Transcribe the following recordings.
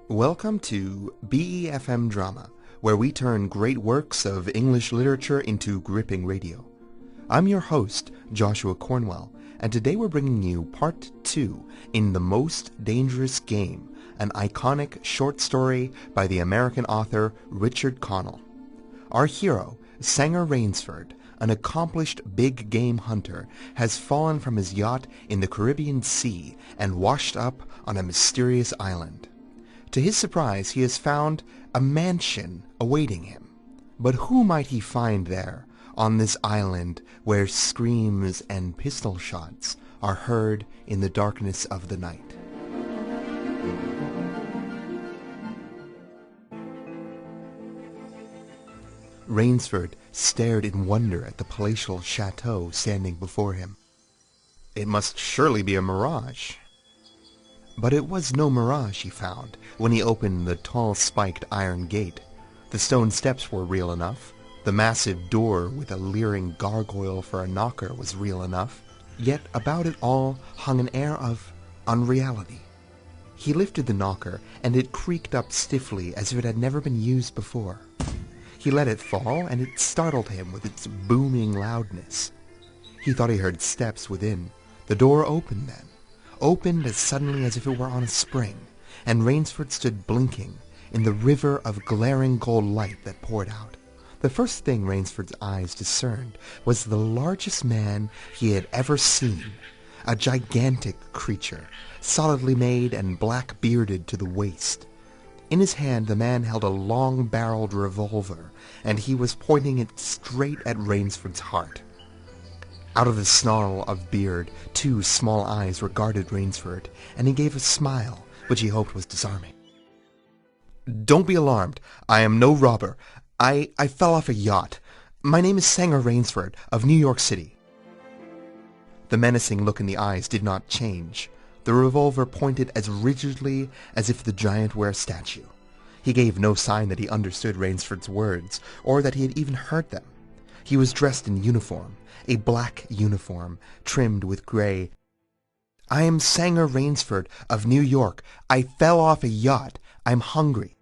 Welcome to BeFM Drama, where we turn great works of English literature into gripping radio. I'm your host, Joshua Cornwell, and today we're bringing you Part 2 in The Most Dangerous Game, an iconic short story by the American author Richard Connell. Our hero, Sanger Rainsford, an accomplished big game hunter, has fallen from his yacht in the Caribbean Sea and washed up on a mysterious island. To his surprise, he has found a mansion awaiting him. But who might he find there, on this island where screams and pistol shots are heard in the darkness of the night? Rainsford stared in wonder at the palatial chateau standing before him. It must surely be a mirage. But it was no mirage, he found, when he opened the tall spiked iron gate. The stone steps were real enough. The massive door with a leering gargoyle for a knocker was real enough. Yet about it all hung an air of unreality. He lifted the knocker, and it creaked up stiffly as if it had never been used before. He let it fall, and it startled him with its booming loudness. He thought he heard steps within. The door opened then. Opened as suddenly as if it were on a spring, and Rainsford stood blinking in the river of glaring gold light that poured out. The first thing Rainsford's eyes discerned was the largest man he had ever seen, a gigantic creature, solidly made and black-bearded to the waist. In his hand the man held a long-barreled revolver, and he was pointing it straight at Rainsford's heart. Out of the snarl of beard, two small eyes regarded Rainsford, and he gave a smile, which he hoped was disarming. "Don't be alarmed. I am no robber. I fell off a yacht. My name is Sanger Rainsford, of New York City." The menacing look in the eyes did not change. The revolver pointed as rigidly as if the giant were a statue. He gave no sign that he understood Rainsford's words, or that he had even heard them. He was dressed in uniform, a black uniform, trimmed with gray. "I am Sanger Rainsford, of New York. I fell off a yacht. I'm hungry."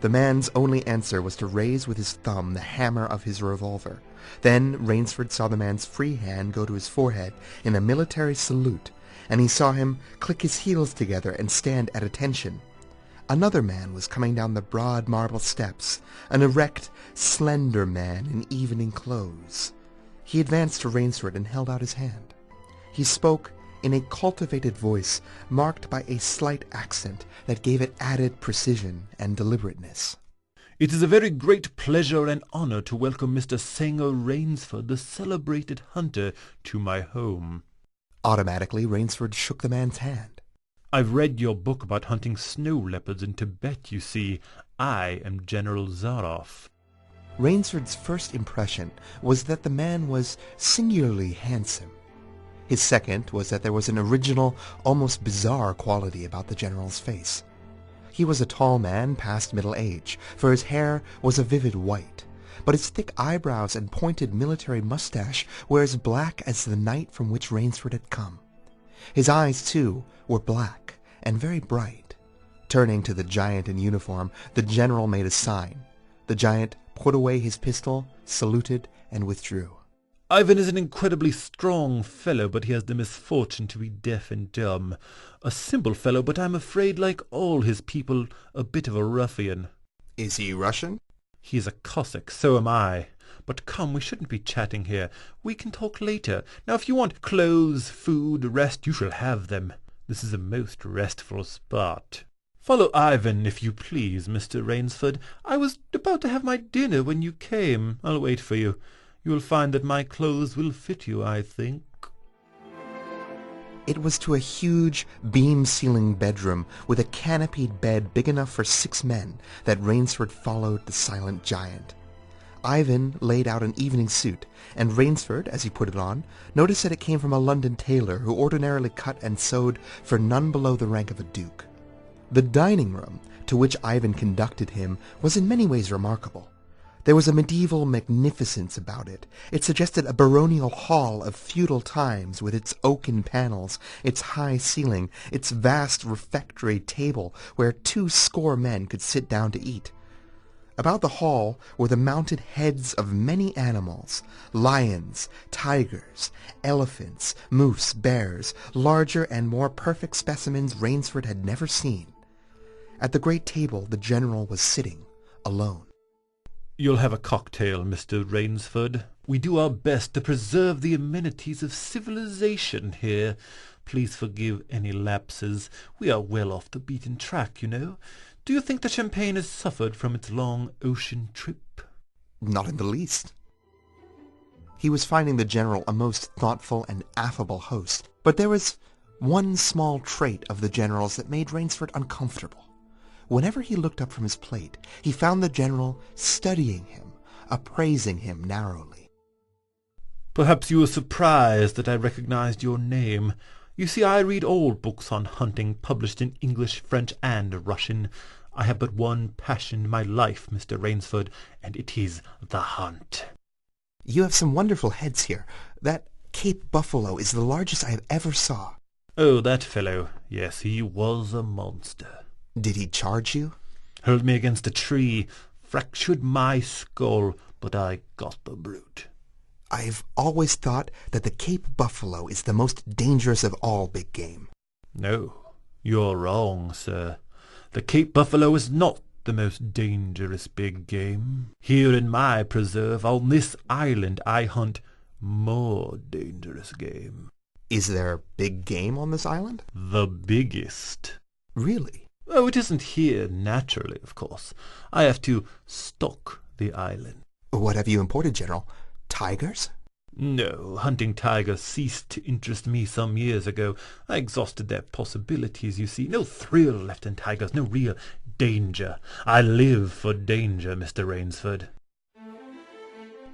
The man's only answer was to raise with his thumb the hammer of his revolver. Then Rainsford saw the man's free hand go to his forehead in a military salute, and he saw him click his heels together and stand at attention. Another man was coming down the broad marble steps, an erect, slender man in evening clothes. He advanced to Rainsford and held out his hand. He spoke in a cultivated voice marked by a slight accent that gave it added precision and deliberateness. "It is a very great pleasure and honor to welcome Mr. Sanger Rainsford, the celebrated hunter, to my home." Automatically, Rainsford shook the man's hand. "I've read your book about hunting snow leopards in Tibet, you see. I am General Zaroff." Rainsford's first impression was that the man was singularly handsome. His second was that there was an original, almost bizarre quality about the general's face. He was a tall man past middle age, for his hair was a vivid white, but his thick eyebrows and pointed military mustache were as black as the night from which Rainsford had come. His eyes, too, were black and very bright. Turning to the giant in uniform, the general made a sign. The giant put away his pistol, saluted, and withdrew. "Ivan is an incredibly strong fellow, but he has the misfortune to be deaf and dumb. A simple fellow, but I'm afraid, like all his people, a bit of a ruffian." "Is he Russian?" "He is a Cossack, so am I. But come, we shouldn't be chatting here. We can talk later. Now if you want clothes, food, rest, you shall have them. This is a most restful spot. Follow Ivan, if you please, Mr. Rainsford. I was about to have my dinner when you came. I'll wait for you. You will find that my clothes will fit you, I think." It was to a huge, beam-ceiling bedroom with a canopied bed big enough for 6 men that Rainsford followed the silent giant. Ivan laid out an evening suit, and Rainsford, as he put it on, noticed that it came from a London tailor who ordinarily cut and sewed for none below the rank of a duke. The dining room, to which Ivan conducted him, was in many ways remarkable. There was a medieval magnificence about it. It suggested a baronial hall of feudal times, with its oaken panels, its high ceiling, its vast refectory table where 20 men could sit down to eat. About the hall were the mounted heads of many animals, lions, tigers, elephants, moose, bears, larger and more perfect specimens Rainsford had never seen. At the great table the general was sitting, alone. "You'll have a cocktail, Mr. Rainsford. We do our best to preserve the amenities of civilization here. Please forgive any lapses. We are well off the beaten track, you know. Do you think the champagne has suffered from its long ocean trip?" Not in the least. He was finding the general a most thoughtful and affable host, but there was one small trait of the general's that made Rainsford uncomfortable. Whenever he looked up from his plate, he found the general studying him, appraising him narrowly. "Perhaps you were surprised that I recognized your name. You see, I read all books on hunting, published in English, French, and Russian. I have but one passion in my life, Mr. Rainsford, and it is the hunt." You have some wonderful heads here. That Cape buffalo is the largest I ever saw. "Oh, that fellow. Yes, he was a monster. Did he charge you? Hurled me against a tree, fractured my skull, but I got the brute." I've always thought that the Cape buffalo is the most dangerous of all big game. "No, you're wrong, sir. The Cape buffalo is not the most dangerous big game. Here in my preserve, on this island, I hunt more dangerous game." Is there big game on this island? "The biggest." Really? "Oh, it isn't here naturally, of course. I have to stock the island." What have you imported, General? Tigers? "No, hunting tigers ceased to interest me some years ago. I exhausted their possibilities, you see. No thrill left in tigers, no real danger. I live for danger, Mr. Rainsford."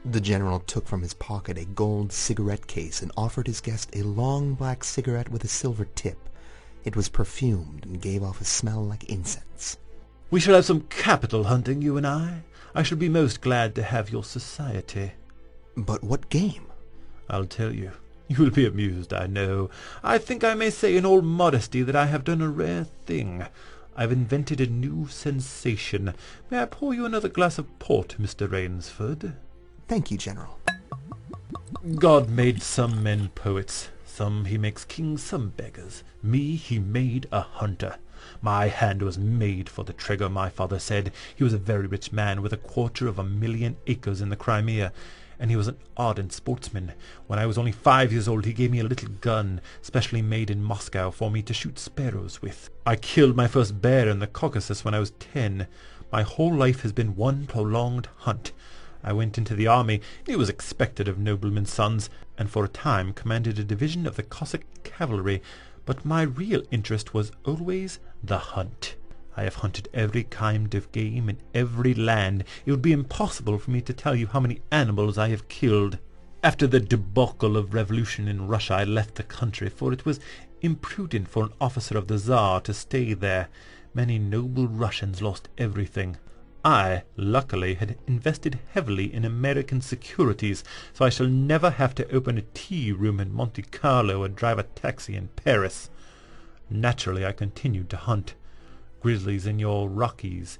The general took from his pocket a gold cigarette case and offered his guest a long black cigarette with a silver tip. It was perfumed and gave off a smell like incense. "We shall have some capital hunting, you and I. I shall be most glad to have your society." But what game? "I'll tell you. You will be amused, I know. I think I may say in all modesty that I have done a rare thing. I've invented a new sensation. May I pour you another glass of port, Mr. Rainsford?" Thank you, General. "God made some men poets. Some he makes kings, some beggars. Me he made a hunter. My hand was made for the trigger, my father said. He was a very rich man with 250,000 acres in the Crimea, and he was an ardent sportsman. When I was only 5 years old he gave me a little gun, specially made in Moscow for me to shoot sparrows with. I killed my first bear in the Caucasus when I was 10. My whole life has been one prolonged hunt. I went into the army. It was expected of noblemen's sons, and for a time commanded a division of the Cossack cavalry, but my real interest was always the hunt. I have hunted every kind of game in every land. It would be impossible for me to tell you how many animals I have killed. After the debacle of revolution in Russia I left the country, for it was imprudent for an officer of the Tsar to stay there. Many noble Russians lost everything. I, luckily, had invested heavily in American securities, so I shall never have to open a tea-room in Monte Carlo or drive a taxi in Paris. Naturally, I continued to hunt. Grizzlies in your Rockies,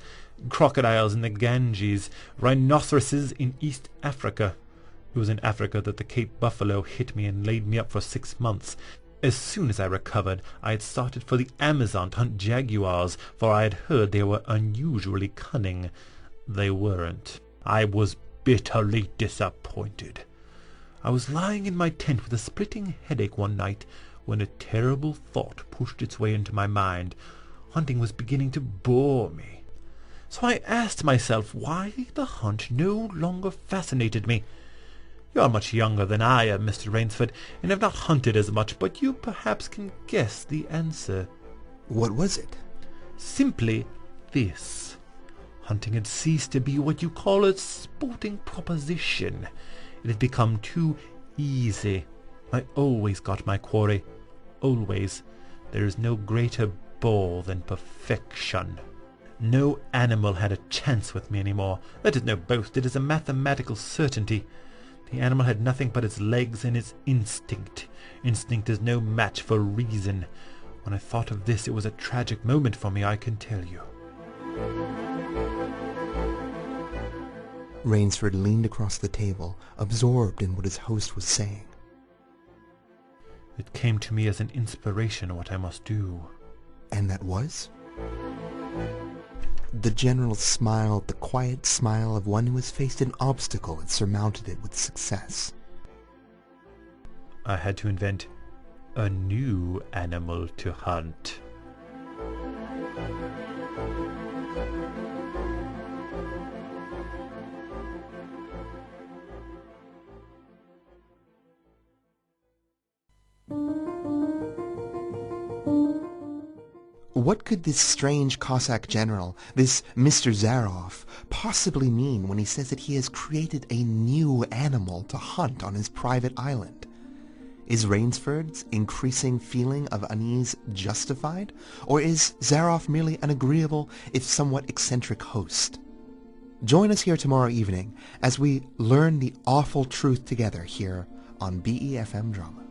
crocodiles in the Ganges, rhinoceroses in East Africa. It was in Africa that the Cape buffalo hit me and laid me up for 6 months. As soon as I recovered, I had started for the Amazon to hunt jaguars, for I had heard they were unusually cunning. They weren't. I was bitterly disappointed. I was lying in my tent with a splitting headache one night when a terrible thought pushed its way into my mind. Hunting was beginning to bore me. So I asked myself why the hunt no longer fascinated me. You are much younger than I am, Mr. Rainsford, and have not hunted as much, but you perhaps can guess the answer. What was it? Simply this. Hunting had ceased to be what you call a sporting proposition. It had become too easy. I always got my quarry. Always. There is no greater bore than perfection. No animal had a chance with me any more. That is no boast, it is a mathematical certainty. The animal had nothing but its legs and its instinct. Instinct is no match for reason. When I thought of this, it was a tragic moment for me, I can tell you. Rainsford leaned across the table, absorbed in what his host was saying. It came to me as an inspiration what I must do. And that was? The General smiled the quiet smile of one who has faced an obstacle and surmounted it with success. I had to invent a new animal to hunt. What could this strange Cossack general, this Mr. Zaroff, possibly mean when he says that he has created a new animal to hunt on his private island? Is Rainsford's increasing feeling of unease justified, or is Zaroff merely an agreeable, if somewhat eccentric host? Join us here tomorrow evening as we learn the awful truth together here on BeFM Drama.